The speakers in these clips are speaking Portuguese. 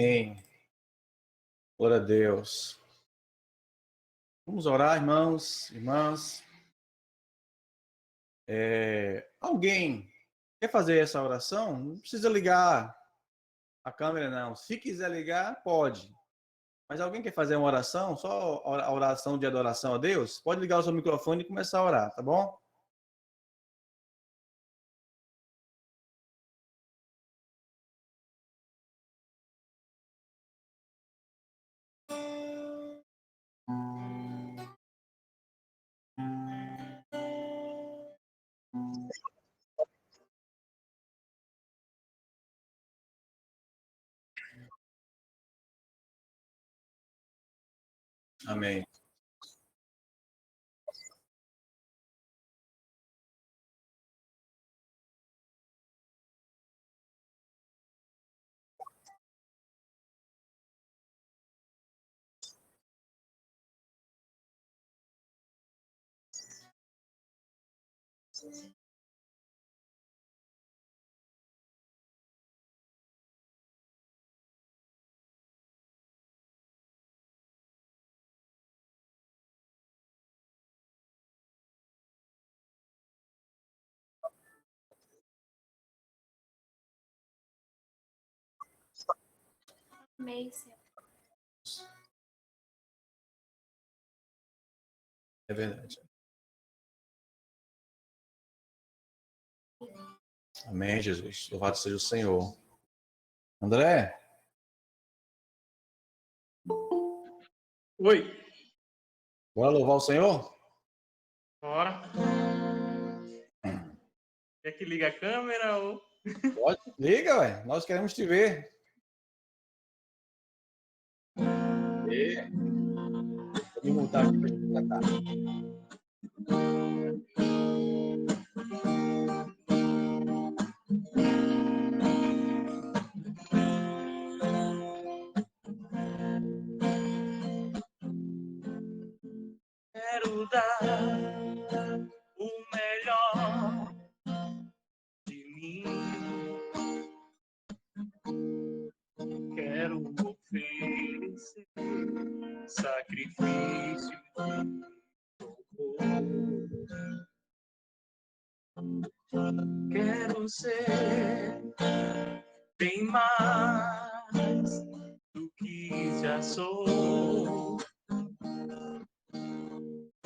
Amém. Glória a Deus. Vamos orar, irmãos, irmãs. Alguém quer fazer essa oração? Não precisa ligar a câmera, não. Se quiser ligar, pode. Mas alguém quer fazer uma oração? Só a oração de adoração a Deus? Pode ligar o seu microfone e começar a orar, tá bom? Amém. Amém, Senhor. É verdade. Amém, Jesus. Louvado seja o Senhor. André? Oi. Bora louvar o Senhor? Bora. Quer que liga a câmera ou... Pode. Liga, ué. Nós queremos te ver. Vou me montar aqui para te cantar. Quero dar o melhor de mim. Quero oferecer sacrifício de louvor. Quero ser bem mais do que já sou.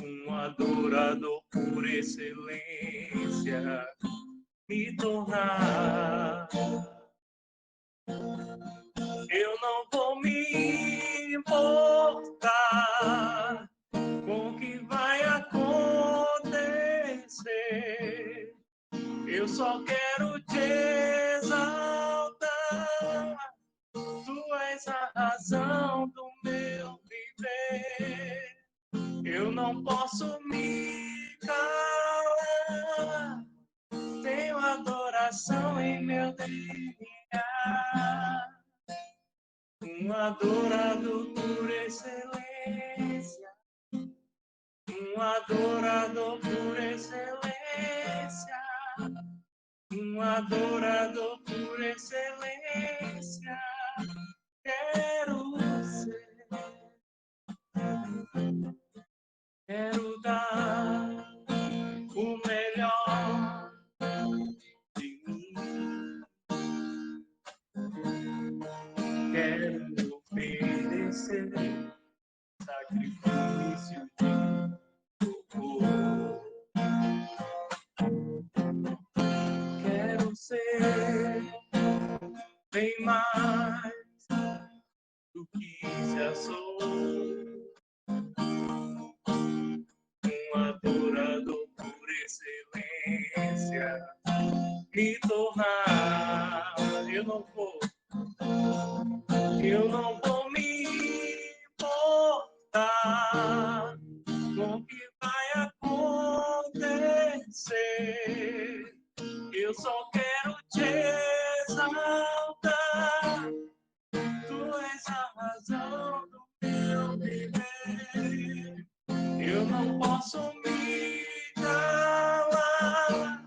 Um adorador por excelência me tornar. Eu não vou me importar com o que vai acontecer. Eu só quero te exaltar. Tu és a razão do meu viver. Eu não posso me calar. Tenho adoração em meu DNA. Um adorador por excelência. Um adorador por excelência. Um adorador por excelência. Quero ser. Quero dar o melhor de mim. Quero oferecer sacrifício de louvor. Quero ser bem mais do que já sou. Um adorador por excelência me tornar. Eu não vou me importar com o que vai acontecer. Eu só quero te exaltar. Tu és a razão do meu viver. Eu não posso me calar.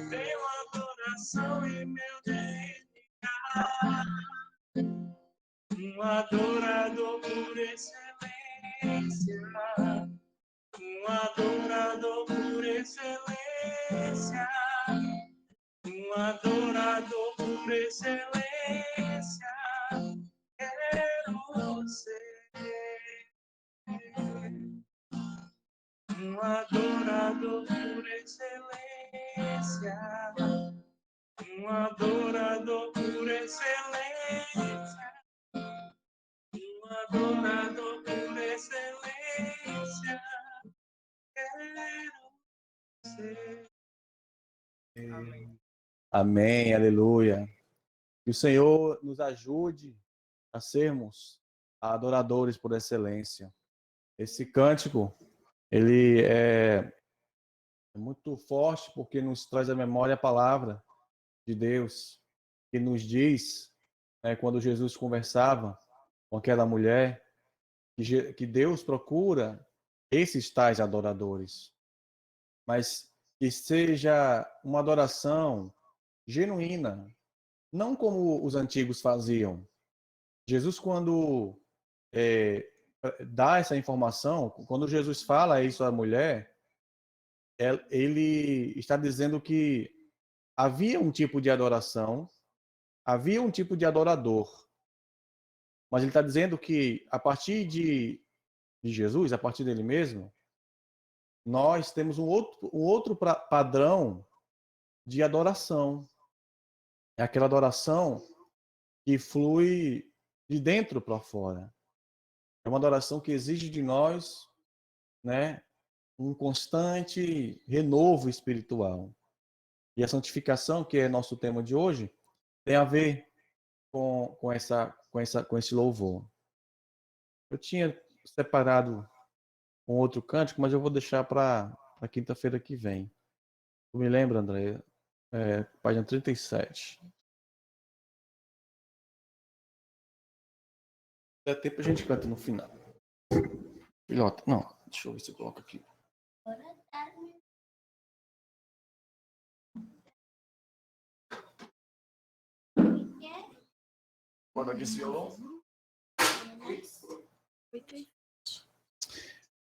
Tenho adoração em meu DNA. um adorador por excelência, um adorador por excelência, um adorador por excelência, quero ser um adorador por excelência, um adorador por excelência, um adorador por excelência, quero ser. Amém. Amém, aleluia. Que o Senhor nos ajude a sermos adoradores por excelência. Esse cântico, ele é muito forte porque nos traz à memória a palavra de Deus, que nos diz, né, quando Jesus conversava com aquela mulher, que Deus procura esses tais adoradores, mas que seja uma adoração genuína, não como os antigos faziam. Jesus, quando dá essa informação, quando Jesus fala isso à mulher, ele está dizendo que havia um tipo de adoração, havia um tipo de adorador, mas ele está dizendo que a partir de Jesus, a partir dele mesmo, nós temos um outro padrão de adoração. É aquela adoração que flui de dentro para fora. É uma adoração que exige de nós, né, um constante renovo espiritual. E a santificação, que é nosso tema de hoje, tem a ver com esse louvor. Eu tinha separado um outro cântico, mas eu vou deixar para a quinta-feira que vem. Tu me lembra, André? Página 37. Se der tempo, a gente canta no final. Filhota, não, deixa eu ver se eu coloco aqui. Bota aqui esse violão.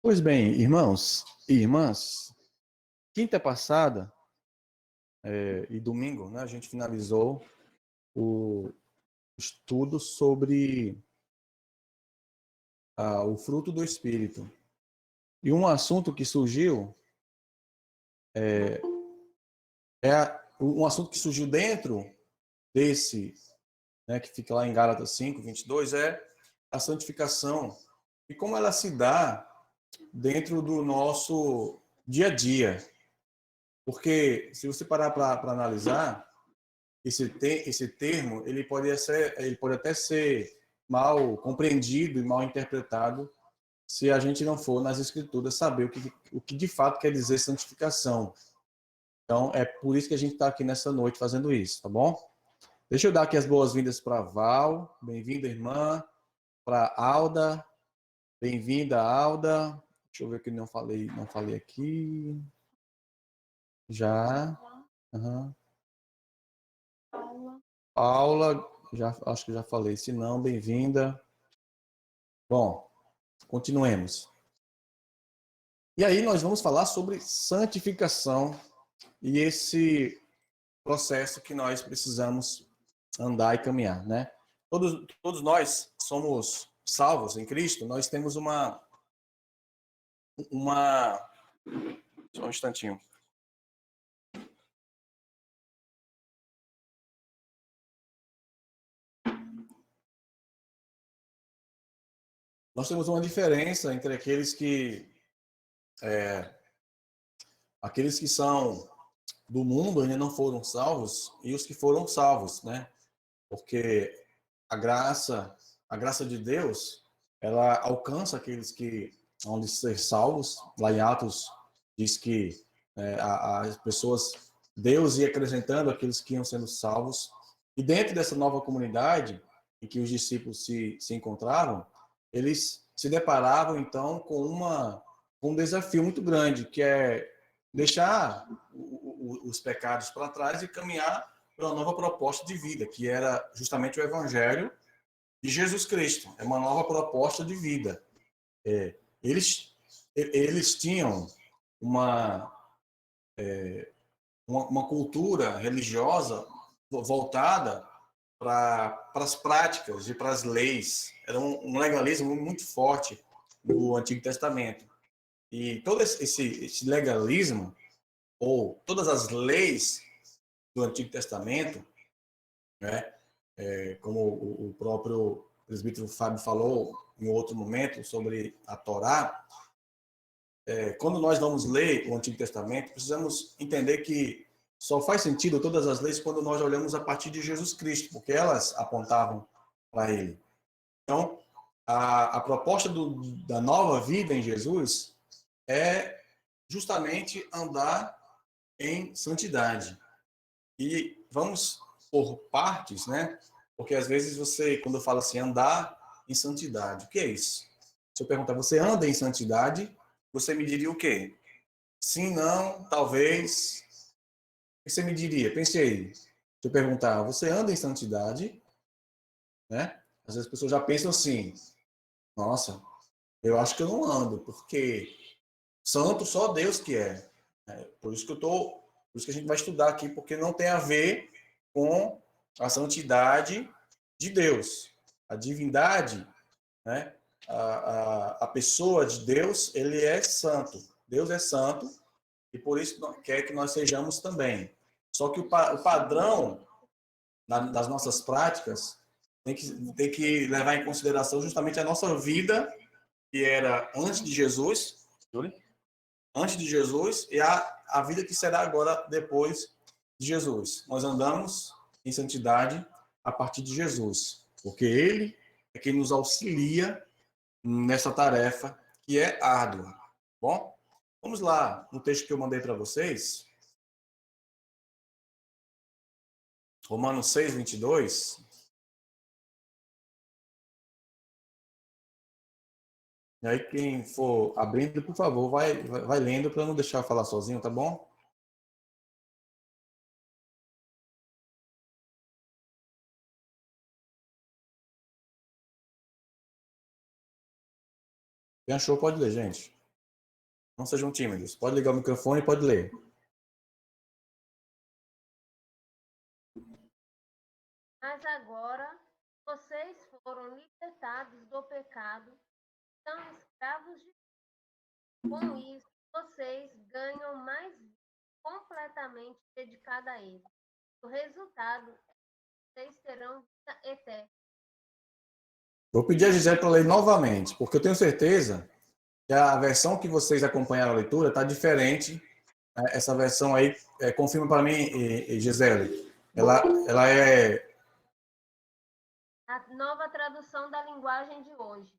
Pois bem, irmãos e irmãs, quinta passada e domingo, né, a gente finalizou o estudo sobre o fruto do Espírito. E um assunto que surgiu um assunto que surgiu dentro desse, né, que fica lá em Gálatas 5:22, é a santificação e como ela se dá dentro do nosso dia a dia. Porque se você parar para analisar, esse termo, ele pode até ser mal compreendido e mal interpretado se a gente não for nas escrituras saber o que de fato quer dizer santificação. Então, é por isso que a gente está aqui nessa noite fazendo isso, tá bom? Deixa eu dar aqui as boas-vindas para a Val, bem-vinda, irmã, para Alda, bem-vinda, Alda. Deixa eu ver o que não falei aqui. Já. Uhum. Paula, acho que já falei. Se não, bem-vinda. Bom, continuemos. E aí nós vamos falar sobre santificação e esse processo que nós precisamos andar e caminhar, né? Todos nós somos salvos em Cristo. Nós temos só um instantinho. Nós temos uma diferença entre aqueles que são do mundo ainda não foram salvos e os que foram salvos, né? Porque a graça de Deus, ela alcança aqueles que vão de ser salvos. Lá em Atos diz que as pessoas, Deus ia acrescentando aqueles que iam sendo salvos. E dentro dessa nova comunidade em que os discípulos se encontravam, eles se deparavam então com um desafio muito grande, que é deixar os pecados para trás e caminhar para uma nova proposta de vida, que era justamente o Evangelho de Jesus Cristo. É uma nova proposta de vida. Eles tinham uma cultura religiosa voltada para as práticas e para as leis. Era um legalismo muito forte no Antigo Testamento. E todo esse legalismo, ou todas as leis do Antigo Testamento, né, como o próprio presbítero Fábio falou em outro momento sobre a Torá, quando nós vamos ler o Antigo Testamento, precisamos entender que só faz sentido todas as leis quando nós olhamos a partir de Jesus Cristo, porque elas apontavam para ele. Então, a proposta da nova vida em Jesus é justamente andar em santidade. E vamos por partes, né? Porque às vezes você, quando fala assim, andar em santidade, o que é isso? Se eu perguntar, você anda em santidade? Você me diria o quê? Sim, não, talvez. O que você me diria? Pense aí. Se eu perguntar, você anda em santidade? Né? Às vezes as pessoas já pensam assim, nossa, eu acho que eu não ando, porque santo só Deus que é. Por isso que por isso que a gente vai estudar aqui, porque não tem a ver com a santidade de Deus. A divindade, né? A pessoa de Deus, ele é santo. Deus é santo e por isso quer que nós sejamos também. Só que o padrão das nossas práticas tem que levar em consideração justamente a nossa vida, que era antes de Jesus, e a vida que será agora depois de Jesus. Nós andamos em santidade a partir de Jesus, porque Ele é quem nos auxilia nessa tarefa que é árdua. Bom, vamos lá no texto que eu mandei para vocês. Romanos 6, 22. E aí, quem for abrindo, por favor, vai lendo para não deixar eu falar sozinho, tá bom? Quem achou, pode ler, gente. Não sejam tímidos. Pode ligar o microfone e pode ler. Mas agora vocês foram libertados do pecado, são escravos de Deus. Com isso, vocês ganham mais vida completamente dedicada a Ele. O resultado é que vocês terão vida eterna. Vou pedir a Gisele para ler novamente, porque eu tenho certeza que a versão que vocês acompanharam a leitura está diferente. Essa versão aí, confirma para mim, Gisele. Ela é A nova tradução da linguagem de hoje.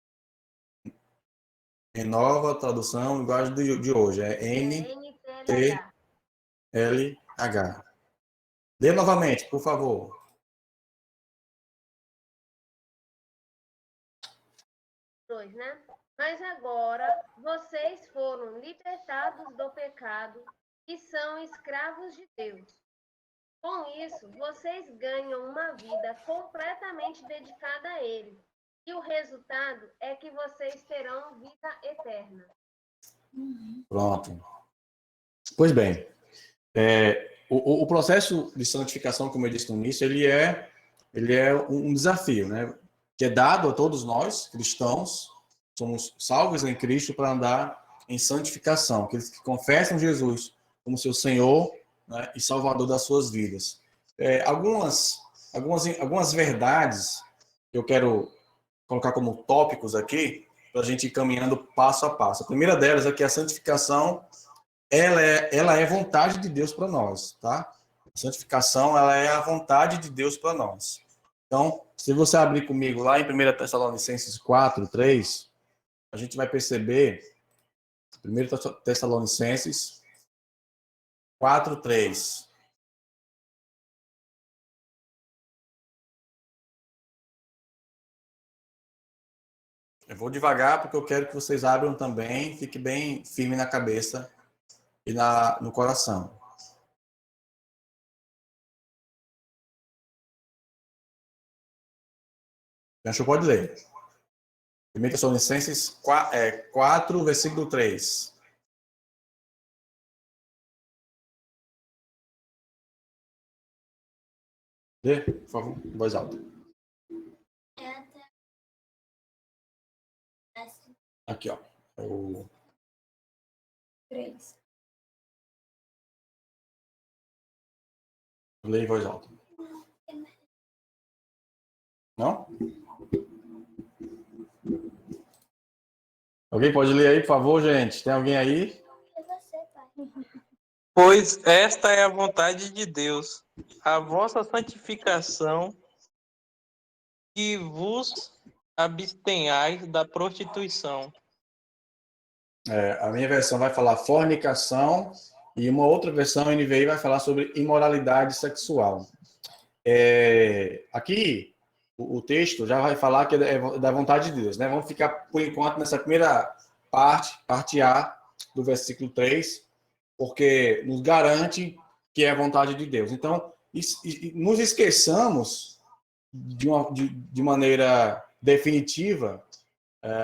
em nova tradução, linguagem de hoje. É NTLH. NTLH. Lê novamente, por favor. Né? Mas agora vocês foram libertados do pecado e são escravos de Deus. Com isso, vocês ganham uma vida completamente dedicada a Ele. E o resultado é que vocês terão vida eterna. Pronto. Pois bem, o processo de santificação, como eu disse no início, ele é um desafio, né? Que é dado a todos nós, cristãos, somos salvos em Cristo para andar em santificação, aqueles que confessam Jesus como seu Senhor, né, e Salvador das suas vidas. Algumas verdades que eu quero colocar como tópicos aqui, para a gente ir caminhando passo a passo. A primeira delas é que a santificação ela é vontade de Deus para nós, tá? A santificação, ela é a vontade de Deus para nós. Então, se você abrir comigo lá em 1 Tessalonicenses 4, 3, a gente vai perceber, 1 Tessalonicenses 4, 3. Eu vou devagar porque eu quero que vocês abram também, fique bem firme na cabeça e no coração. Jancho pode ler. 1 Tessalonicenses 4, versículo 3. Lê, por favor, em voz alta. Aqui, ó. O 3. Lê em voz alta. Não? Alguém pode ler aí, por favor, gente? Tem alguém aí? Pois esta é a vontade de Deus, a vossa santificação, que vos abstenhais da prostituição. A minha versão vai falar fornicação e uma outra versão, NVI, vai falar sobre imoralidade sexual. Aqui, o texto já vai falar que é da vontade de Deus, né? Vamos ficar, por enquanto, nessa primeira parte A do versículo 3, porque nos garante que é a vontade de Deus. Então, nos esqueçamos de maneira definitiva,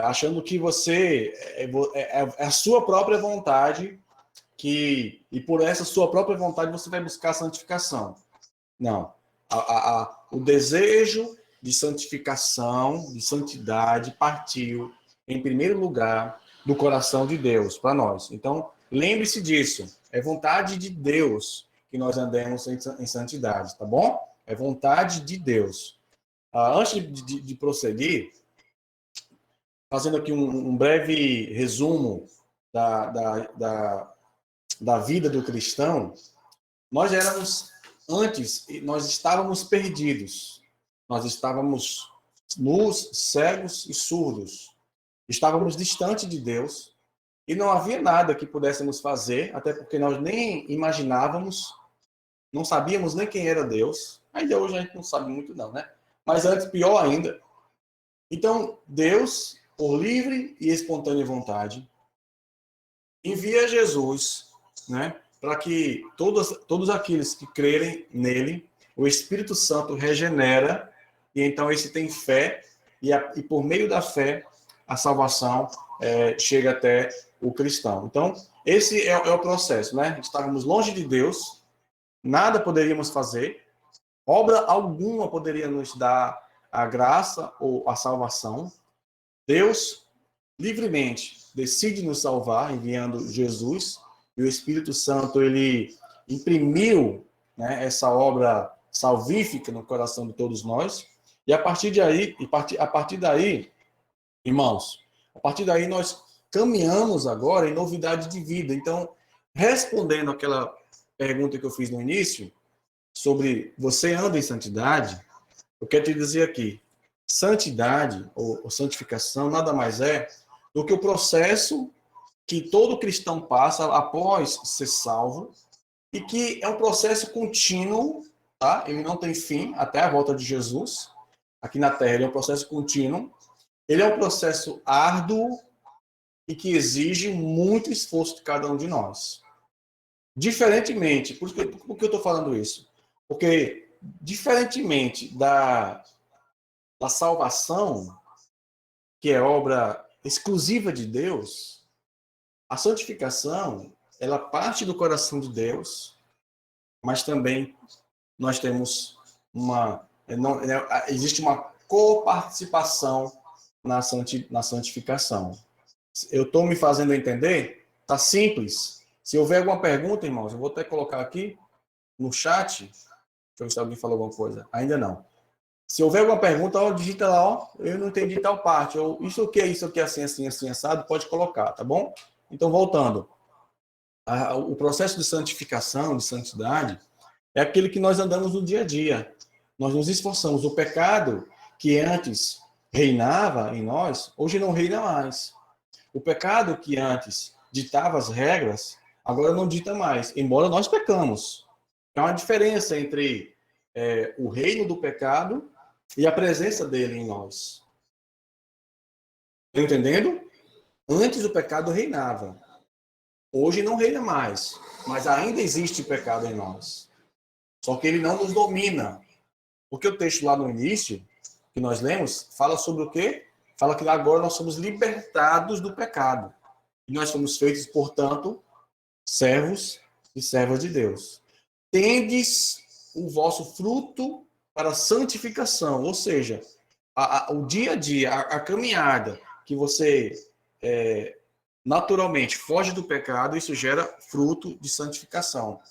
achando que você é a sua própria vontade, e por essa sua própria vontade você vai buscar a santificação. Não. O desejo de santificação, de santidade, partiu, em primeiro lugar, do coração de Deus para nós. Então, lembre-se disso. É vontade de Deus que nós andemos em santidade, tá bom? É vontade de Deus. Antes de prosseguir, fazendo aqui um breve resumo da vida do cristão, nós estávamos perdidos. Nós estávamos nus, cegos e surdos. Estávamos distante de Deus e não havia nada que pudéssemos fazer, até porque nós nem imaginávamos, não sabíamos nem quem era Deus. Ainda hoje a gente não sabe muito não, né? Mas antes, pior ainda. Então, Deus, por livre e espontânea vontade, envia Jesus, né, para que todos aqueles que crerem nele, o Espírito Santo regenera, e então esse tem fé, e por meio da fé, a salvação chega até o cristão. Então, esse é o processo, né? Estávamos longe de Deus, nada poderíamos fazer, obra alguma poderia nos dar a graça ou a salvação. Deus livremente decide nos salvar, enviando Jesus, e o Espírito Santo, ele imprimiu, né, essa obra salvífica no coração de todos nós, e a partir daí, irmãos, a partir daí nós caminhamos agora em novidade de vida. Então, respondendo aquela pergunta que eu fiz no início, sobre você anda em santidade, eu quero te dizer aqui, santidade ou santificação nada mais é do que o processo que todo cristão passa após ser salvo, e que é um processo contínuo, tá? Ele não tem fim até a volta de Jesus. Aqui na Terra ele é um processo contínuo, ele é um processo árduo e que exige muito esforço de cada um de nós. Diferentemente, por que eu estou falando isso? Porque, diferentemente da salvação, que é obra exclusiva de Deus, a santificação, ela parte do coração de Deus, mas também nós temos existe uma coparticipação na santificação. Eu estou me fazendo entender? Tá simples. Se houver alguma pergunta, irmãos, eu vou até colocar aqui no chat. Deixa eu ver se alguém falou alguma coisa. Ainda não. Se houver alguma pergunta, digita lá, ó, eu não entendi tal parte, ou isso aqui, assim, assado, pode colocar, tá bom? Então, voltando. O processo de santificação, de santidade, é aquele que nós andamos no dia a dia. Nós nos esforçamos. O pecado que antes reinava em nós, hoje não reina mais. O pecado que antes ditava as regras, agora não dita mais, embora nós pecamos. Há uma diferença entre o reino do pecado e a presença dele em nós. Estão entendendo? Antes o pecado reinava. Hoje não reina mais, mas ainda existe pecado em nós. Só que ele não nos domina. Porque o texto lá no início que nós lemos, fala sobre o quê? Fala que agora nós somos libertados do pecado. E nós somos feitos, portanto, servos e servas de Deus. Tendes o vosso fruto para a santificação, ou seja, o dia a dia, a caminhada que você naturalmente foge do pecado, isso gera fruto de santificação.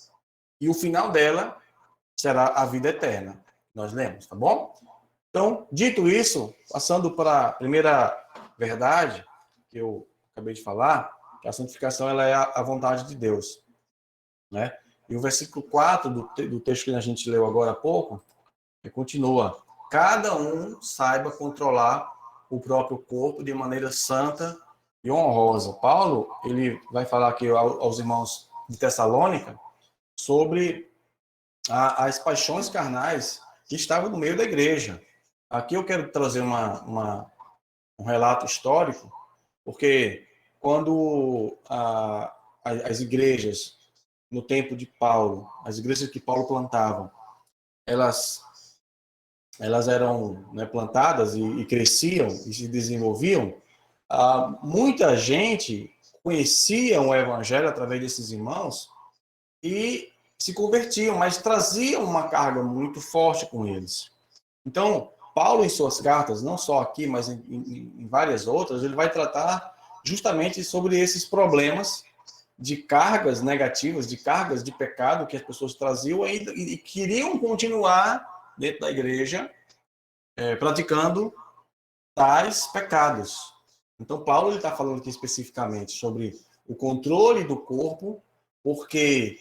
E o final dela será a vida eterna. Nós lemos, tá bom? Então, dito isso, passando para a primeira verdade que eu acabei de falar, que a santificação ela é a vontade de Deus, né? E o versículo 4 do texto que a gente leu agora há pouco, continua: cada um saiba controlar o próprio corpo de maneira santa e honrosa. Paulo, ele vai falar aqui aos irmãos de Tessalônica sobre as paixões carnais que estavam no meio da igreja. Aqui eu quero trazer um relato histórico, porque quando as igrejas, no tempo de Paulo, as igrejas que Paulo plantava, elas eram, né, plantadas e cresciam e se desenvolviam, muita gente conhecia o evangelho através desses irmãos e se convertiam, mas traziam uma carga muito forte com eles. Então, Paulo, em suas cartas, não só aqui, mas em várias outras, ele vai tratar justamente sobre esses problemas de cargas negativas, de cargas de pecado que as pessoas traziam e queriam continuar dentro da igreja praticando tais pecados. Então, Paulo está falando aqui especificamente sobre o controle do corpo, porque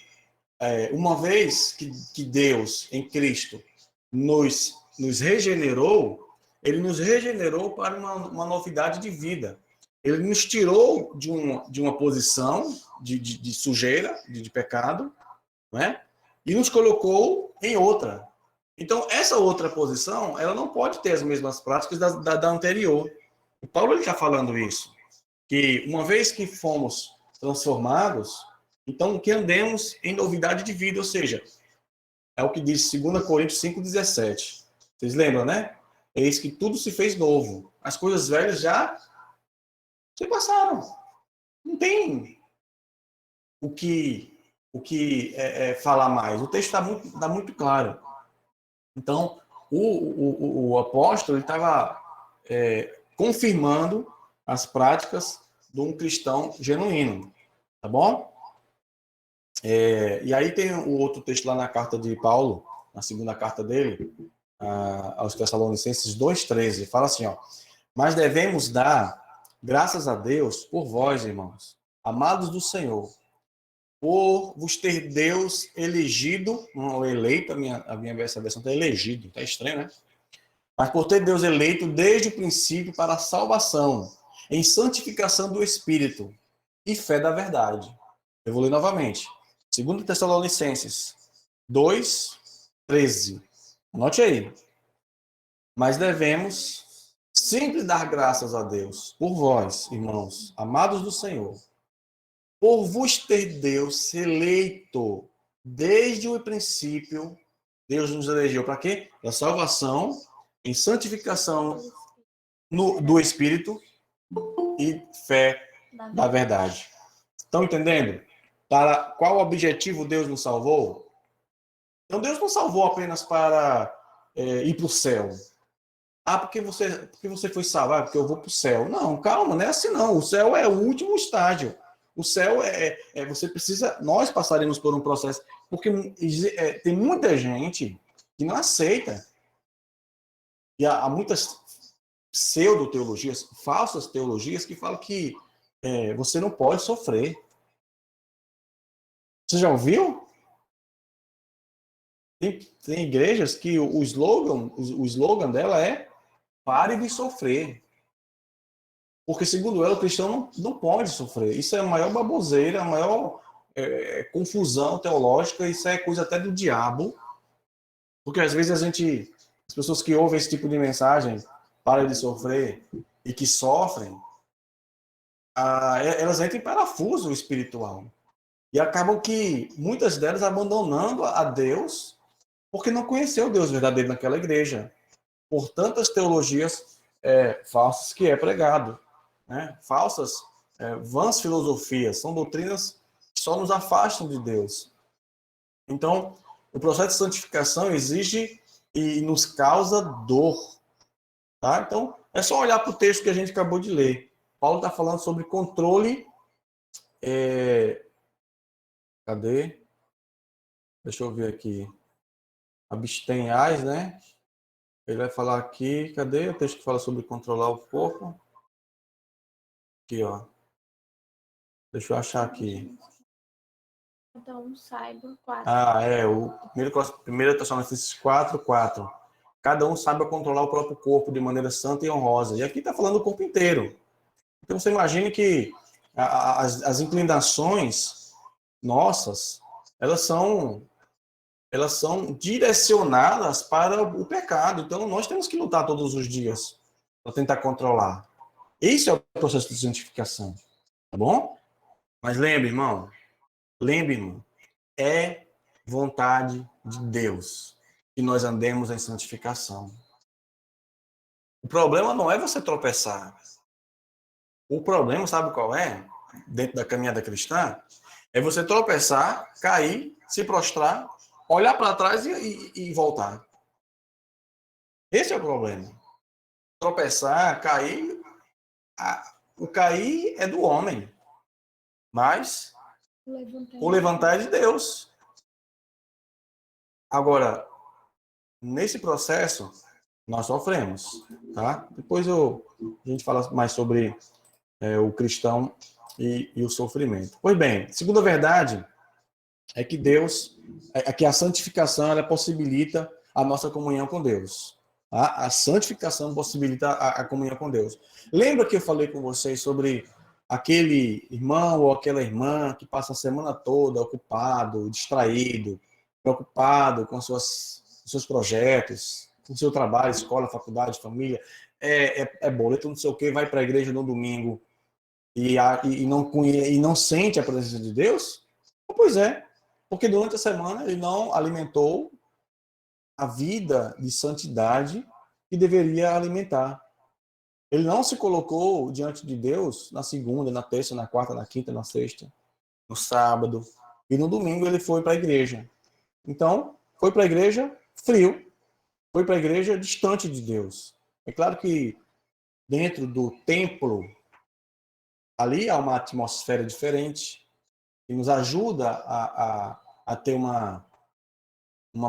uma vez que Deus, em Cristo, nos regenerou, ele nos regenerou para uma novidade de vida. Ele nos tirou de uma posição de sujeira, de pecado, né? E nos colocou em outra. Então, essa outra posição, ela não pode ter as mesmas práticas da anterior. O Paulo está falando isso, que uma vez que fomos transformados, então que andemos em novidade de vida, ou seja, é o que diz 2 Coríntios 5,17. Vocês lembram, né? Eis que tudo se fez novo. As coisas velhas já se passaram. Não tem o que falar mais. O texto está muito claro. Então, o apóstolo estava confirmando as práticas de um cristão genuíno. Tá bom? E aí tem o outro texto lá na carta de Paulo, na segunda carta dele, aos Tessalonicenses 2,13. Fala assim, ó: mas devemos dar graças a Deus por vós, irmãos, amados do Senhor, por vos ter Deus elegido, não eleito, essa versão está elegido, está estranho, né? Mas por ter Deus eleito desde o princípio para a salvação, em santificação do Espírito e fé da verdade. Eu vou ler novamente. 2 Tessalonicenses 2,13. Anote aí. Mas devemos sempre dar graças a Deus por vós, irmãos, amados do Senhor, por vos ter Deus eleito desde o princípio. Deus nos elegeu para quê? Para salvação, em santificação do Espírito e fé da verdade. Estão entendendo? Para qual objetivo Deus nos salvou? Então, Deus não salvou apenas para ir para o céu. Porque você foi salvo, porque eu vou para o céu. Não, calma, não é assim não. O céu é o último estágio. O céu você precisa, nós passaremos por um processo, porque tem muita gente que não aceita. E há muitas pseudo-teologias, falsas teologias, que falam que você não pode sofrer. Você já ouviu? Tem igrejas que o slogan dela é: pare de sofrer. Porque, segundo ela, o cristão não pode sofrer. Isso é a maior baboseira, a maior confusão teológica, isso é coisa até do diabo. Porque, às vezes, as pessoas que ouvem esse tipo de mensagem, pare de sofrer, e que sofrem, elas entram em parafuso espiritual. E acabam que muitas delas abandonando a Deus, porque não conheceu o Deus verdadeiro naquela igreja. por tantas teologias falsas que é pregado, né? Falsas, vãs filosofias, são doutrinas que só nos afastam de Deus. Então, o processo de santificação exige e nos causa dor, tá? Então, é só olhar para o texto que a gente acabou de ler. Paulo está falando sobre controle. Cadê? Deixa eu ver aqui. Abstenhais, né? Ele vai falar aqui. Cadê o texto que fala sobre controlar o corpo? Aqui, ó. Deixa eu achar aqui. Então, saiba 4. O 1 Tessalonicenses 4:4. Cada um saiba controlar o próprio corpo de maneira santa e honrosa. E aqui está falando do corpo inteiro. Então você imagine que as inclinações nossas, elas são direcionadas para o pecado. Então nós temos que lutar todos os dias para tentar controlar. Esse é o processo de santificação. Tá bom? Mas lembre, irmão, é vontade de Deus que nós andemos em santificação. O problema não é você tropeçar. O problema, sabe qual é? Dentro da caminhada cristã, é você tropeçar, cair, se prostrar, olhar para trás e voltar. Esse é o problema. Tropeçar, cair, o cair é do homem, mas o levantar é de Deus. Agora, nesse processo, nós sofremos, tá? Depois a gente fala mais sobre o cristão e o sofrimento. Pois bem, segunda verdade é que que a santificação ela possibilita a nossa comunhão com Deus. Tá? A santificação possibilita a comunhão com Deus. Lembra que eu falei com vocês sobre aquele irmão ou aquela irmã que passa a semana toda ocupado, distraído, preocupado com seus projetos, com seu trabalho, escola, faculdade, família, boleto, não sei o quê, vai para a igreja no domingo e não sente a presença de Deus? Pois é, porque durante a semana ele não alimentou a vida de santidade que deveria alimentar. Ele não se colocou diante de Deus na segunda, na terça, na quarta, na quinta, na sexta, no sábado. E no domingo ele foi para a igreja. Então, foi para a igreja frio. Foi para a igreja distante de Deus. É claro que dentro do templo, ali há uma atmosfera diferente que nos ajuda a ter uma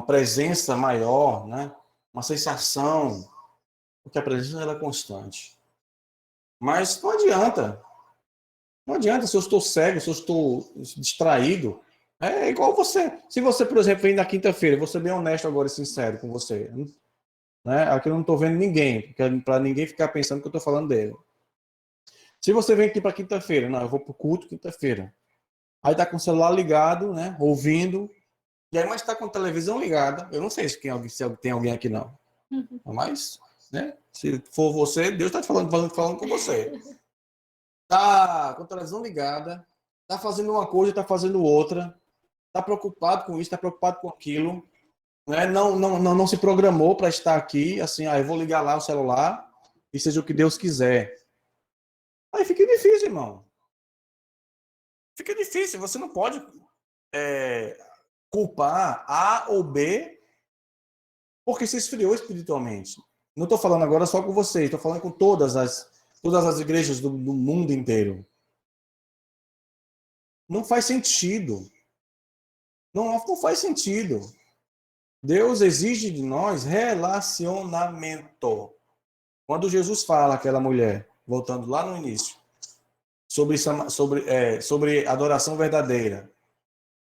presença maior, né? Uma sensação, porque a presença ela é constante. Mas não adianta. Não adianta se eu estou cego, se eu estou distraído. É igual você. Se você, por exemplo, vem na quinta-feira, vou ser bem honesto agora e sincero com você. Né? Aqui eu não estou vendo ninguém, para ninguém ficar pensando que eu estou falando dele. Se você vem aqui para quinta-feira, não, eu vou para o culto quinta-feira. Aí está com o celular ligado, né? Ouvindo. E aí, mas está com a televisão ligada. Eu não sei se tem alguém aqui, não. Mas, né? Se for você, Deus está falando com você. Está com a televisão ligada, está fazendo uma coisa, está fazendo outra, está preocupado com isso, está preocupado com aquilo, né? Não se programou para estar aqui, assim, eu vou ligar lá o celular e seja o que Deus quiser. Aí fica difícil, irmão. Fica difícil, você não pode culpar A ou B porque se esfriou espiritualmente. Não estou falando agora só com vocês, estou falando com todas as igrejas do mundo inteiro. Não faz sentido. Não faz sentido. Deus exige de nós relacionamento. Quando Jesus fala àquela mulher, voltando lá no início, sobre adoração verdadeira,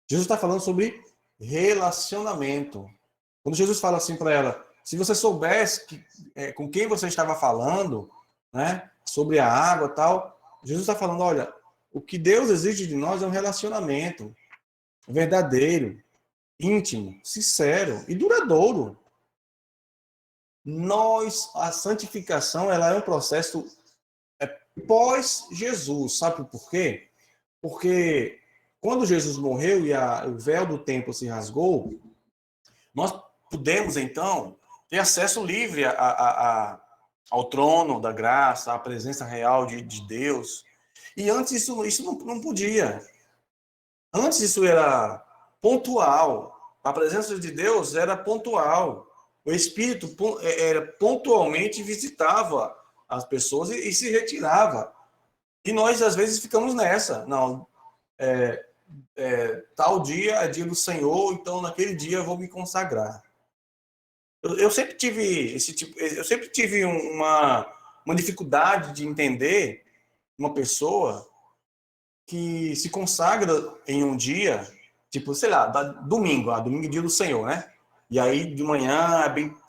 Jesus está falando sobre relacionamento. Quando Jesus fala assim para ela, se você soubesse com quem você estava falando, né, sobre a água e tal, Jesus está falando, olha, o que Deus exige de nós é um relacionamento verdadeiro, íntimo, sincero e duradouro. A santificação, ela é um processo pós-Jesus, sabe por quê? Porque quando Jesus morreu e o véu do templo se rasgou, nós pudemos, então, ter acesso livre ao trono da graça, à presença real de Deus. E antes isso não podia. Antes isso era pontual. A presença de Deus era pontual. O Espírito pontualmente visitava as pessoas e se retirava. E nós, às vezes, ficamos nessa. Não, tal dia é dia do Senhor, então naquele dia eu vou me consagrar. Eu sempre tive uma dificuldade de entender uma pessoa que se consagra em um dia, tipo, sei lá, domingo é dia do Senhor, né? E aí de manhã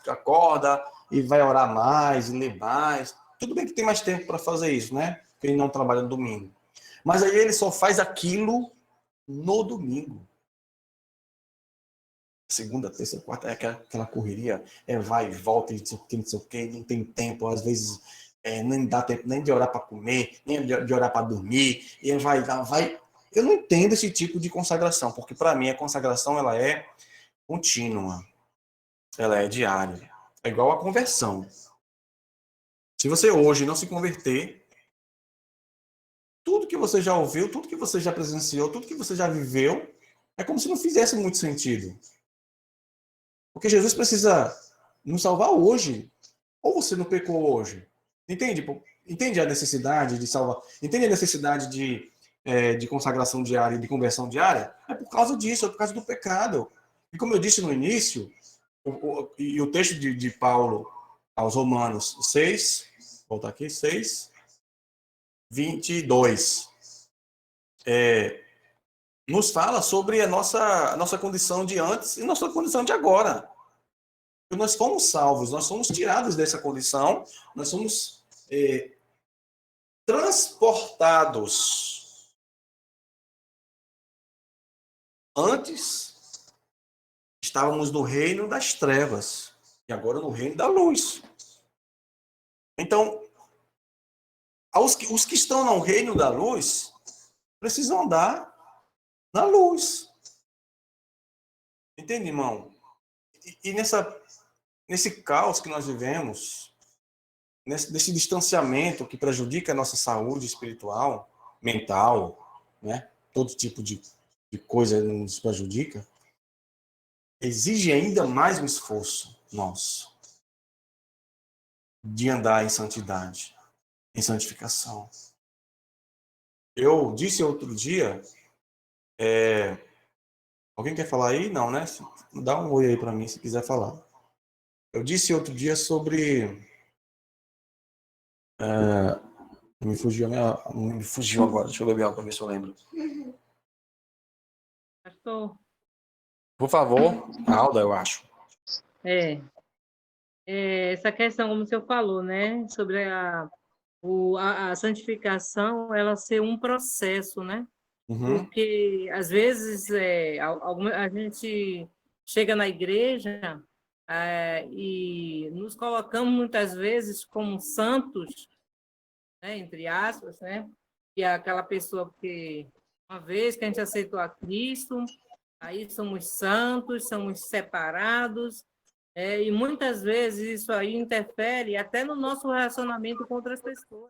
acorda e vai orar mais e ler mais. Tudo bem que tem mais tempo para fazer isso, né? Porque ele não trabalha no domingo. Mas aí ele só faz aquilo no domingo. Segunda, terça, quarta, é aquela correria, vai e volta, não sei o que, não tem tempo, às vezes nem dá tempo nem de orar para comer, nem de orar para dormir, e vai. Eu não entendo esse tipo de consagração, porque para mim a consagração ela é contínua, ela é diária, é igual a conversão. Se você hoje não se converter, tudo que você já ouviu, tudo que você já presenciou, tudo que você já viveu, é como se não fizesse muito sentido. Porque Jesus precisa nos salvar hoje. Ou você não pecou hoje? Entende? Entende a necessidade de salvar? Entende a necessidade de consagração diária e de conversão diária? É por causa disso, é por causa do pecado. E como eu disse no início, o texto de Paulo aos Romanos 6, voltar aqui, 6, 22, nos fala sobre a nossa condição de antes e nossa condição de agora. Nós fomos salvos, nós somos tirados dessa condição, nós somos transportados. Antes, estávamos no reino das trevas, e agora no reino da luz. Então, os que estão no reino da luz, precisam andar na luz. Entende, irmão? E nesse caos que nós vivemos, nesse distanciamento que prejudica a nossa saúde espiritual, mental, né? Todo tipo de coisa nos prejudica, exige ainda mais um esforço nosso de andar em santidade, em santificação. Eu disse outro dia, alguém quer falar aí? Não, né? Dá um oi aí para mim se quiser falar. Eu disse outro dia sobre me fugiu agora. Deixa eu beber para ver se eu lembro. Pastor, Por favor, Alda, eu acho. essa questão, como o senhor falou, né, sobre a santificação, ela ser um processo, né? Uhum. Porque, às vezes, a gente chega na igreja e nos colocamos, muitas vezes, como santos, né, entre aspas, né? Que é aquela pessoa que, uma vez que a gente aceitou a Cristo, aí somos santos, somos separados, e muitas vezes isso aí interfere até no nosso relacionamento com outras pessoas.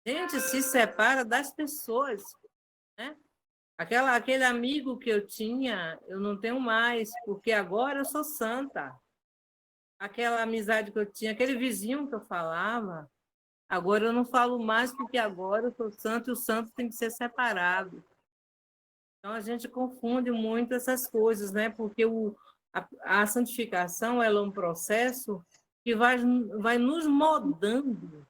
A gente se separa das pessoas, né? Aquele amigo que eu tinha, eu não tenho mais, porque agora eu sou santa. Aquela amizade que eu tinha, aquele vizinho que eu falava, agora eu não falo mais, porque agora eu sou santo e o santo tem que ser separado. Então, a gente confunde muito essas coisas, né? Porque a santificação ela é um processo que vai nos moldando,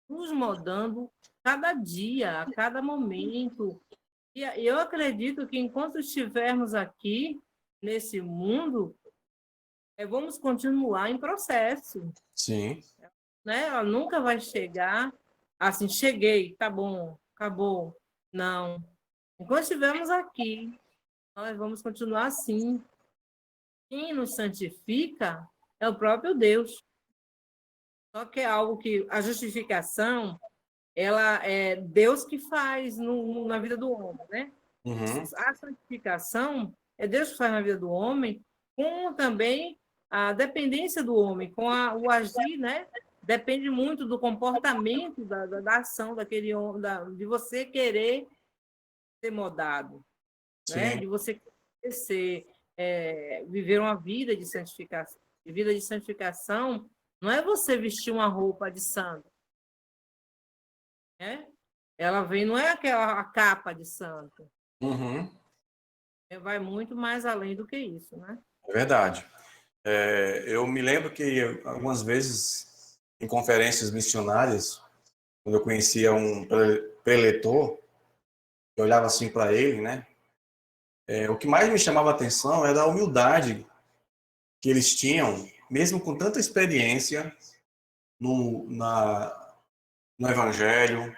nos moldando cada dia, a cada momento. E eu acredito que enquanto estivermos aqui, nesse mundo, vamos continuar em processo. Sim. Né? Ela nunca vai chegar assim, cheguei, tá bom, acabou. Não. Enquanto estivermos aqui, nós vamos continuar assim. Quem nos santifica é o próprio Deus. Só que é algo que a justificação, ela é Deus que faz na vida do homem, né? Uhum. A santificação é Deus que faz na vida do homem, com também a dependência do homem, com o agir, né? Depende muito do comportamento, da ação daquele homem, de você querer ser modado, né? Sim. De você querer viver uma vida de santificação. E vida de santificação não é você vestir uma roupa de santo, né? Ela vem, não é a capa de santo. Uhum. Vai muito mais além do que isso, né? É verdade. Eu me lembro que algumas vezes, em conferências missionárias, quando eu conhecia um preletor, eu olhava assim para ele, né? O que mais me chamava a atenção era a humildade que eles tinham, mesmo com tanta experiência no Evangelho,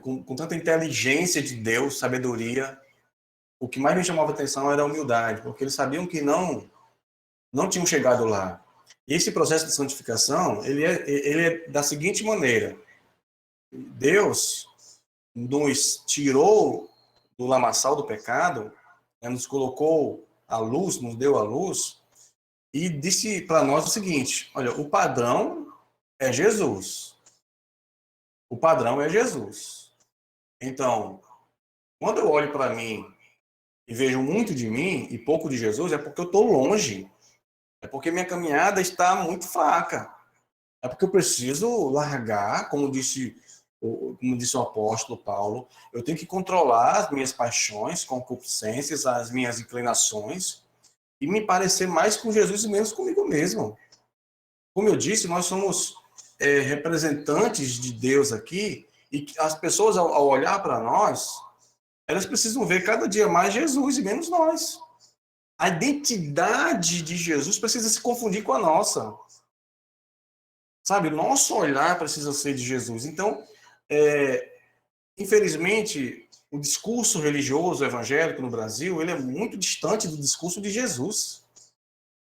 com tanta inteligência de Deus, sabedoria. O que mais me chamava a atenção era a humildade, porque eles sabiam que não tinham chegado lá. E esse processo de santificação, ele é da seguinte maneira: Deus nos tirou do lamaçal do pecado, né, nos colocou à luz, nos deu a luz, e disse para nós o seguinte: olha, o padrão é Jesus. O padrão é Jesus. Então, quando eu olho para mim e vejo muito de mim e pouco de Jesus, é porque eu estou longe. É porque minha caminhada está muito fraca. É porque eu preciso largar, como disse o apóstolo Paulo, eu tenho que controlar as minhas paixões, concupiscências, as minhas inclinações, e me parecer mais com Jesus e menos comigo mesmo. Como eu disse, nós somos representantes de Deus aqui, e as pessoas, ao olhar para nós, elas precisam ver cada dia mais Jesus e menos nós. A identidade de Jesus precisa se confundir com a nossa. Sabe, nosso olhar precisa ser de Jesus. Então, infelizmente, o discurso religioso evangélico no Brasil, ele é muito distante do discurso de Jesus.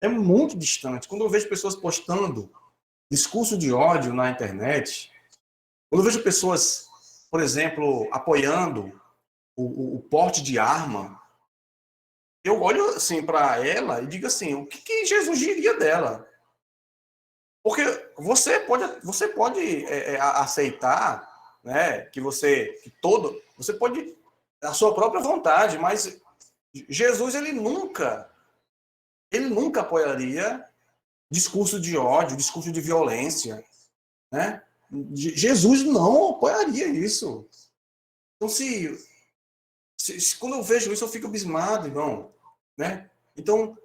É muito distante. Quando eu vejo pessoas postando discurso de ódio na internet, quando eu vejo pessoas, por exemplo, apoiando o porte de arma, eu olho assim para ela e digo assim: o que Jesus diria dela? Porque você pode aceitar, né, você pode a sua própria vontade, mas Jesus ele nunca apoiaria discurso de ódio, discurso de violência, né? Jesus não apoiaria isso. Então quando eu vejo isso eu fico abismado, irmão, né? Então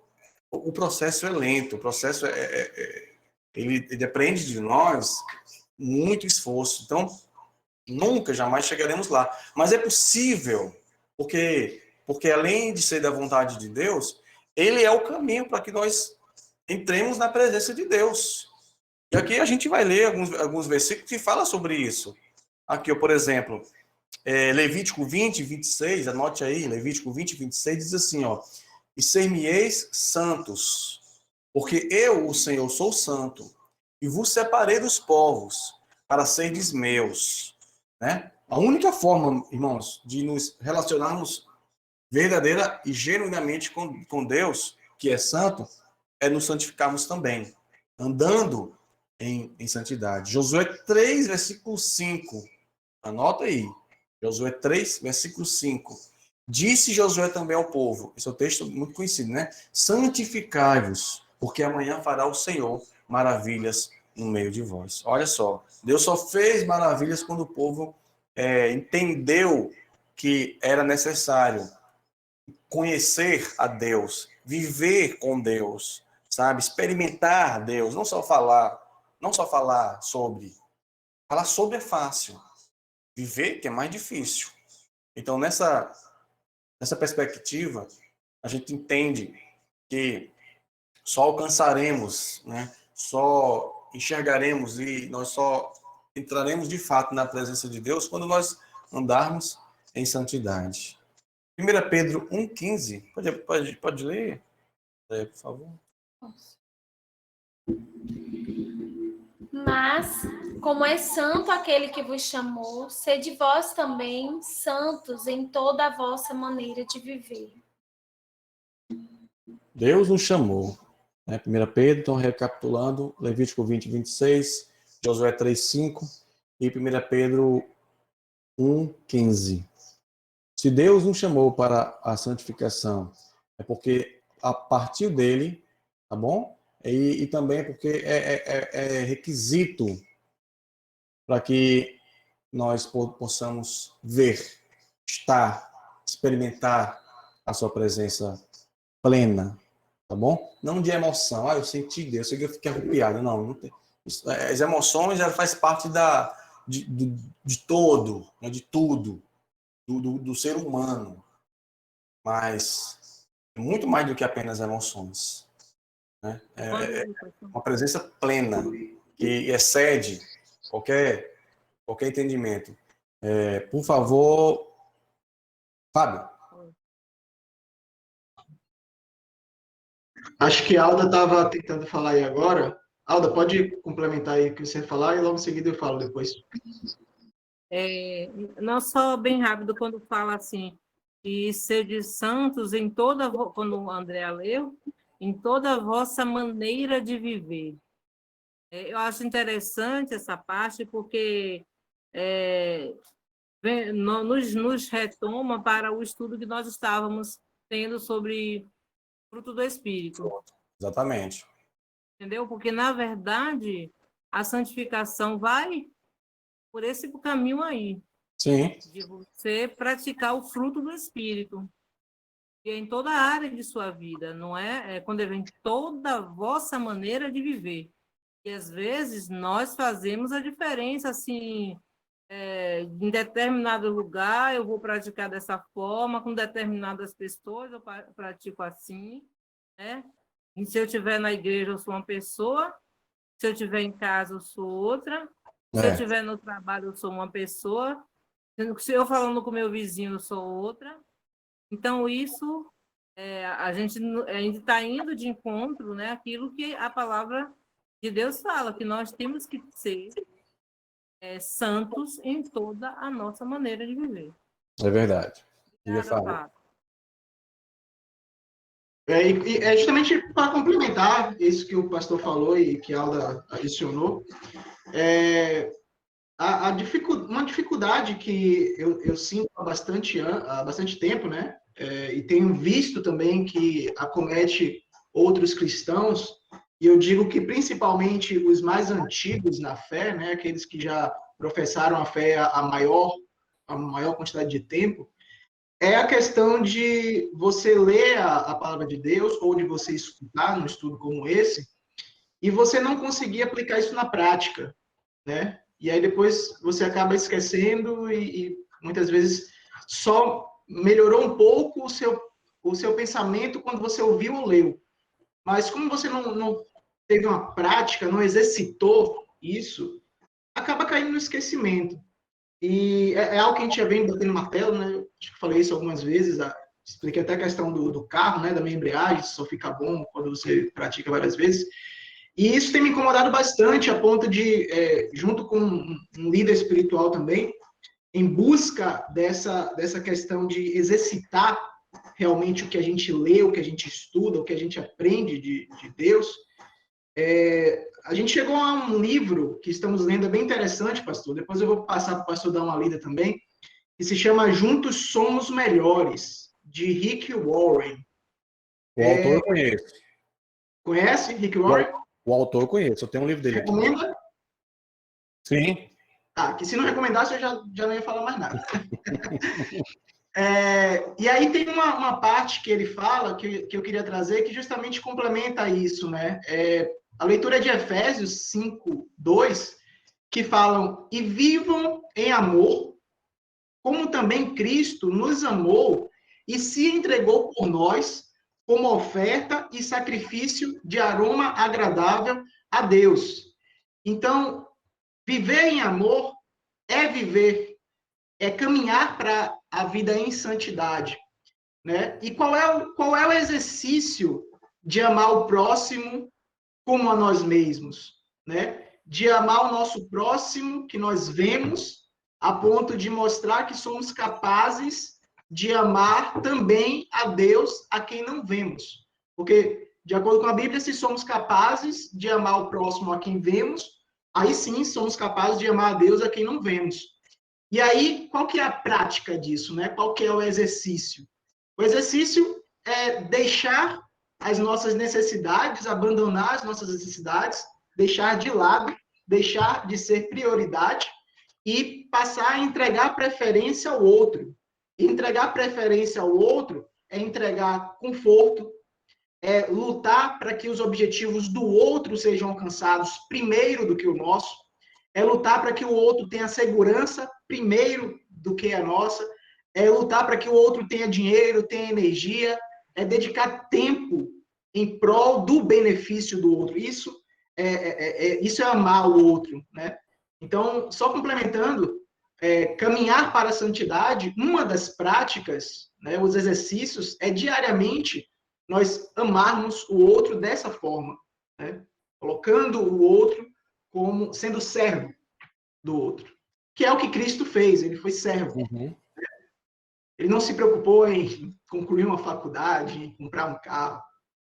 o processo é lento, o processo ele depende de nós muito esforço. Então, nunca, jamais chegaremos lá. Mas é possível, porque além de ser da vontade de Deus, ele é o caminho para que nós entremos na presença de Deus. E aqui a gente vai ler alguns versículos que falam sobre isso. Aqui, por exemplo, Levítico 20, 26, anote aí, Levítico 20, 26, diz assim, ó: e ser-me-eis santos, porque eu, o Senhor, sou santo, e vos separei dos povos, para serdes meus. Né? A única forma, irmãos, de nos relacionarmos verdadeira e genuinamente com Deus, que é santo, é nos santificarmos também, andando em santidade. Josué 3, versículo 5. Anota aí. Josué 3, versículo 5. Disse Josué também ao povo, esse é um texto muito conhecido, né? Santificai-vos, porque amanhã fará o Senhor maravilhas no meio de vós. Olha só, Deus só fez maravilhas quando o povo entendeu que era necessário conhecer a Deus, viver com Deus, sabe? Experimentar Deus, não só falar sobre. Falar sobre é fácil, viver que é mais difícil. Então, nessa perspectiva, a gente entende que só alcançaremos, né? Só enxergaremos e nós só entraremos de fato na presença de Deus quando nós andarmos em santidade. 1 Pedro 1,15. Pode ler, por favor? Mas, como é santo aquele que vos chamou, sede vós também santos em toda a vossa maneira de viver. Deus nos chamou. Né? 1 Pedro, então recapitulando, Levítico 20, 26, Josué 3, 5 e 1 Pedro 1, 15. Se Deus nos chamou para a santificação, é porque a partir dele, tá bom? E também é porque é requisito para que nós possamos ver, estar, experimentar a sua presença plena, tá bom? Não de emoção, eu senti Deus, eu fiquei arrepiado, não tem. As emoções, ela faz parte de todo, né, de tudo, do ser humano, mas é muito mais do que apenas emoções, né? É uma presença plena, que excede qualquer entendimento. Por favor, Fábio. Acho que a Alda estava tentando falar aí agora. Alda, pode complementar aí o que você falar e logo em seguida eu falo depois. Não só bem rápido quando fala assim, e sede santos em toda, quando o André leu, em toda a vossa maneira de viver. Eu acho interessante essa parte porque nos retoma para o estudo que nós estávamos tendo sobre fruto do Espírito. Exatamente. Entendeu? Porque, na verdade, a santificação vai por esse caminho aí. Sim. De você praticar o fruto do Espírito. E é em toda a área de sua vida, não é? É quando vem toda a vossa maneira de viver. E, às vezes, nós fazemos a diferença, assim, em determinado lugar eu vou praticar dessa forma, com determinadas pessoas eu pratico assim, né? E se eu estiver na igreja, eu sou uma pessoa, se eu estiver em casa, eu sou outra, se eu estiver no trabalho, eu sou uma pessoa, se eu falando com meu vizinho, eu sou outra. Então, isso, a gente está indo de encontro, né, aquilo que a palavra de Deus fala, que nós temos que ser santos em toda a nossa maneira de viver. É verdade. É justamente para complementar isso que o pastor falou e que a Alda adicionou, uma dificuldade que eu sinto há bastante tempo, né? E tenho visto também que acomete outros cristãos, e eu digo que principalmente os mais antigos na fé, né? Aqueles que já professaram a fé a maior quantidade de tempo, é a questão de você ler a palavra de Deus ou de você escutar num estudo como esse e você não conseguir aplicar isso na prática, né? E aí depois você acaba esquecendo e muitas vezes só melhorou um pouco o seu pensamento quando você ouviu ou leu. Mas como você não teve uma prática, não exercitou isso, acaba caindo no esquecimento. E é algo que a gente já vem batendo martelo, né? Acho que falei isso algumas vezes, expliquei até a questão do carro, né? Da minha embreagem, só fica bom quando você pratica várias vezes. E isso tem me incomodado bastante, a ponto de, junto com um líder espiritual também, em busca dessa questão de exercitar realmente o que a gente lê, o que a gente estuda, o que a gente aprende de Deus, a gente chegou a um livro que estamos lendo, é bem interessante, pastor, depois eu vou passar para o pastor dar uma lida também, que se chama Juntos Somos Melhores, de Rick Warren. O autor eu conheço. Conhece Rick Warren? O autor eu conheço, eu tenho um livro dele aqui. Recomenda? Sim. Que se não recomendasse, eu já não ia falar mais nada. E aí tem uma parte que ele fala, que eu queria trazer, que justamente complementa isso, né? A leitura de Efésios 5, 2, que falam, e vivam em amor, como também Cristo nos amou e se entregou por nós, como oferta e sacrifício de aroma agradável a Deus. Então, viver em amor é viver, é caminhar para a vida em santidade, né? E qual é o exercício de amar o próximo como a nós mesmos, né? De amar o nosso próximo que nós vemos, a ponto de mostrar que somos capazes de amar também a Deus a quem não vemos. Porque, de acordo com a Bíblia, se somos capazes de amar o próximo a quem vemos, aí sim somos capazes de amar a Deus a quem não vemos. E aí, qual que é a prática disso, né? Qual que é o exercício? O exercício é deixar as nossas necessidades, abandonar as nossas necessidades, deixar de lado, deixar de ser prioridade e passar a entregar preferência ao outro. E entregar preferência ao outro é entregar conforto, é lutar para que os objetivos do outro sejam alcançados primeiro do que o nosso, é lutar para que o outro tenha segurança primeiro do que a nossa, é lutar para que o outro tenha dinheiro, tenha energia, é dedicar tempo em prol do benefício do outro. Isso é amar o outro, né? Então, só complementando, caminhar para a santidade, uma das práticas, né, os exercícios, é diariamente nós amarmos o outro dessa forma, né? Colocando o outro como sendo servo do outro, que é o que Cristo fez, ele foi servo. Uhum. Ele não se preocupou em concluir uma faculdade, em comprar um carro.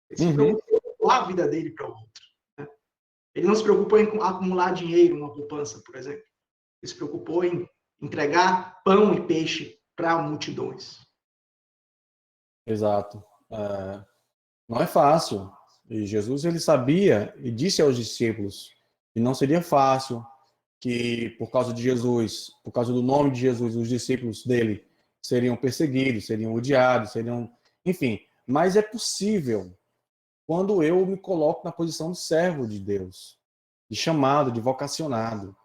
Ele se preocupou em doar a vida dele para o outro. Né? Ele não se preocupou em acumular dinheiro, uma poupança, por exemplo. Ele se preocupou em entregar pão e peixe para multidões. Exato. Não é fácil. E Jesus, ele sabia e disse aos discípulos que não seria fácil, que por causa de Jesus, por causa do nome de Jesus, os discípulos dele seriam perseguidos, seriam odiados, enfim. Mas é possível quando eu me coloco na posição de servo de Deus, de chamado, de vocacionado,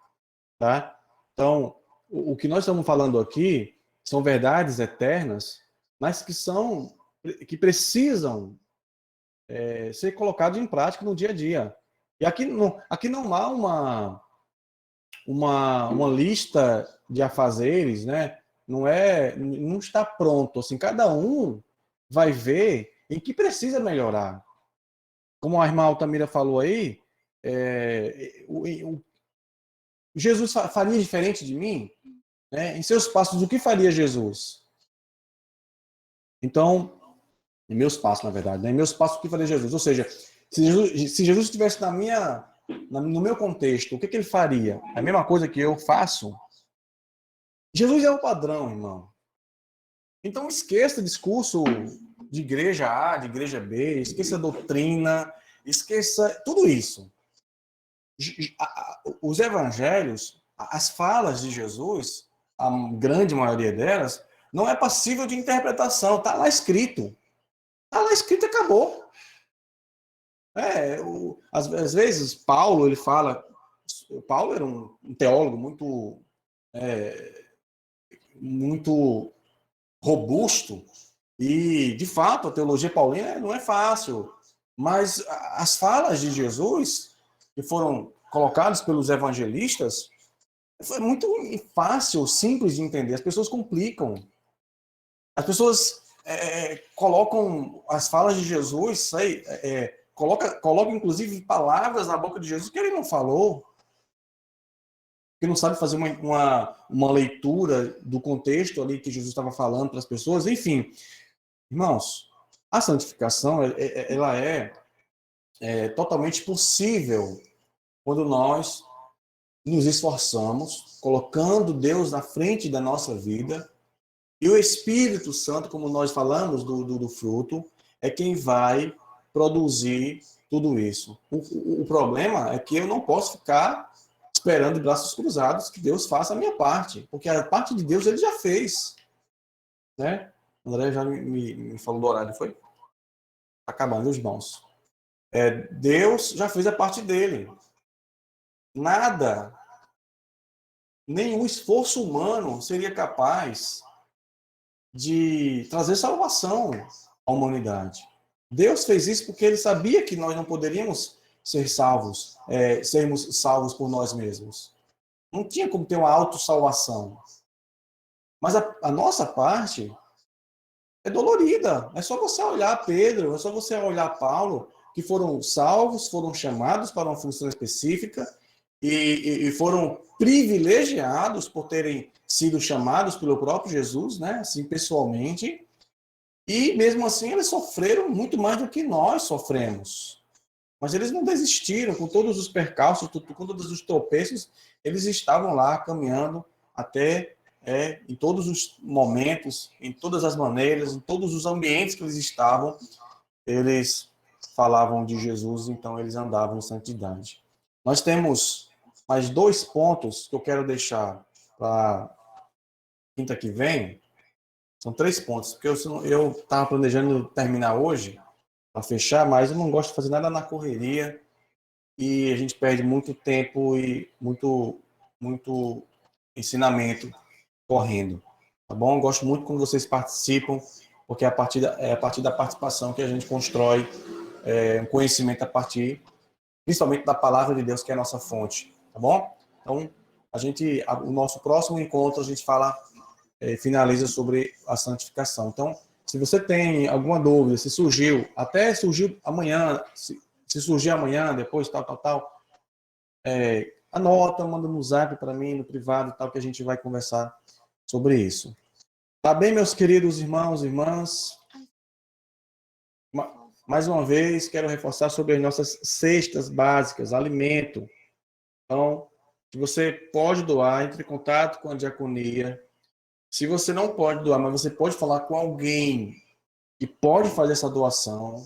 tá? Então, o que nós estamos falando aqui são verdades eternas, mas que precisam ser colocadas em prática no dia a dia. E aqui não há uma lista de afazeres, né? Não está pronto. Assim, cada um vai ver em que precisa melhorar. Como a irmã Altamira falou aí, Jesus faria diferente de mim? Né? Em seus passos, o que faria Jesus? Então, em meus passos, na verdade, né? Em meus passos, o que faria Jesus? Ou seja, se Jesus estivesse no meu contexto, o que ele faria? A mesma coisa que eu faço? Jesus é o padrão, irmão. Então, esqueça discurso de igreja A, de igreja B, esqueça a doutrina, esqueça tudo isso. Os evangelhos, as falas de Jesus, a grande maioria delas, não é passível de interpretação. Está lá escrito. Está lá escrito e acabou. Às vezes, Paulo, ele fala... Paulo era um teólogo muito robusto, e, de fato, a teologia paulina não é fácil, mas as falas de Jesus, que foram colocadas pelos evangelistas, foi muito fácil, simples de entender. As pessoas complicam. As pessoas colocam as falas de Jesus, colocam, inclusive, palavras na boca de Jesus que ele não falou, que não sabe fazer uma leitura do contexto ali que Jesus estava falando para as pessoas. Enfim, irmãos, a santificação ela é totalmente possível quando nós nos esforçamos, colocando Deus na frente da nossa vida, e o Espírito Santo, como nós falamos do fruto, é quem vai produzir tudo isso. O problema é que eu não posso ficar esperando de braços cruzados que Deus faça a minha parte, porque a parte de Deus ele já fez. Né? André já me falou do horário, foi? Está acabando, irmãos. Deus já fez a parte dele. Nada, nenhum esforço humano seria capaz de trazer salvação à humanidade. Deus fez isso porque ele sabia que nós não poderíamos sermos salvos por nós mesmos. Não tinha como ter uma autossalvação. Mas a nossa parte é dolorida. É só você olhar Pedro, é só você olhar Paulo, que foram salvos, foram chamados para uma função específica e foram privilegiados por terem sido chamados pelo próprio Jesus, né, assim, pessoalmente, E mesmo assim eles sofreram muito mais do que nós sofremos. Mas eles não desistiram, com todos os percalços, com todos os tropeços, eles estavam lá caminhando até em todos os momentos, em todas as maneiras, em todos os ambientes que eles estavam, eles falavam de Jesus, então eles andavam em santidade. Nós temos mais 2 pontos que eu quero deixar para quinta que vem. São 3 pontos, porque eu estava planejando terminar hoje, para fechar, mas eu não gosto de fazer nada na correria e a gente perde muito tempo e muito ensinamento correndo, tá bom? Eu gosto muito quando vocês participam, porque é a partir da participação que a gente constrói um conhecimento principalmente da palavra de Deus, que é a nossa fonte, tá bom? Então, o nosso próximo encontro, a gente finaliza sobre a santificação. Então, se você tem alguma dúvida, se surgiu amanhã, se surgir amanhã, depois, tal, anota, manda no zap para mim, no privado, tal, que a gente vai conversar sobre isso. Tá bem, meus queridos irmãos e irmãs? Mais uma vez, quero reforçar sobre as nossas cestas básicas, alimento. Então, se você pode doar, entre em contato com a diaconia. Se você não pode doar, mas você pode falar com alguém que pode fazer essa doação,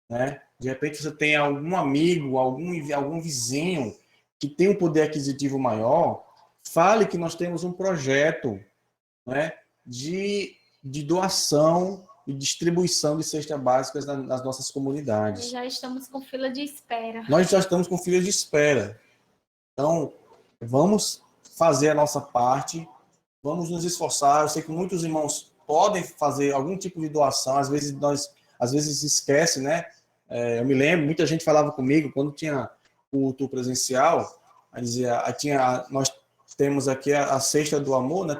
né? De repente você tem algum amigo, algum vizinho que tem um poder aquisitivo maior, fale que nós temos um projeto, né, de doação e distribuição de cestas básicas nas nossas comunidades. Já estamos com fila de espera. Nós já estamos com fila de espera. Então, vamos fazer a nossa parte, vamos nos esforçar. Eu sei que muitos irmãos podem fazer algum tipo de doação, às vezes esquece, né? Eu me lembro, muita gente falava comigo, quando tinha culto presencial, nós temos aqui a Cesta do Amor, né?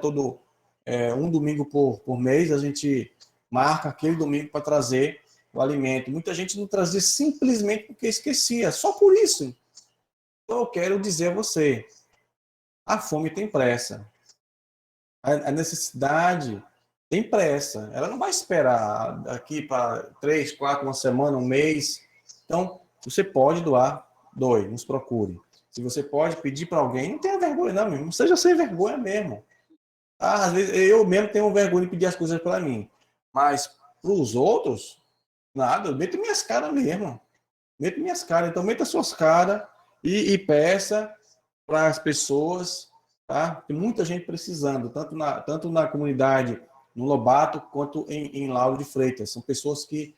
Um domingo por mês, a gente marca aquele domingo para trazer o alimento. Muita gente não trazia simplesmente porque esquecia, só por isso. Então eu quero dizer a você, a fome tem pressa. A necessidade tem pressa. Ela não vai esperar aqui para 3, 4, uma semana, um mês. Então, você pode doar, doe, nos procure. Se você pode pedir para alguém, não tenha vergonha não, não seja sem vergonha mesmo. Às vezes eu mesmo tenho vergonha de pedir as coisas para mim. Mas para os outros, nada, eu meto minhas caras mesmo. Meto minhas caras. Então, meta suas caras e peça para as pessoas, tá? Tem muita gente precisando, tanto na comunidade, no Lobato, quanto em Lauro de Freitas. São pessoas que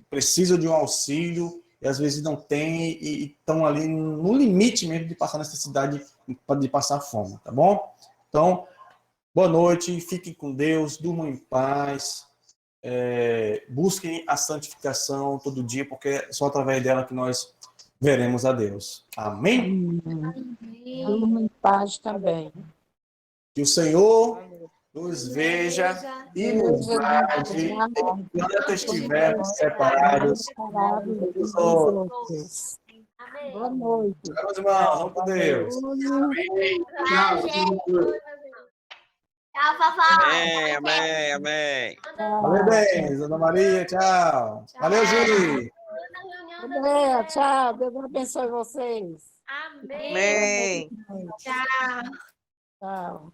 precisam de um auxílio e às vezes não têm e estão ali no limite mesmo de passar necessidade, de passar fome, tá bom? Então, boa noite, fiquem com Deus, durmam em paz, busquem a santificação todo dia, porque é só através dela que nós veremos a Deus. Amém? Durma em paz também. Que o Senhor nos veja e nos guarde enquanto estivermos separados. Boa noite. Tchau, irmãos. Vamos com Deus. Tchau, Fafá. Amém. Valeu bem, Dona Maria. Tchau. Valeu, Júlio. Andréia, tchau. Deus abençoe vocês. Amém. Amém. Tchau. Tchau.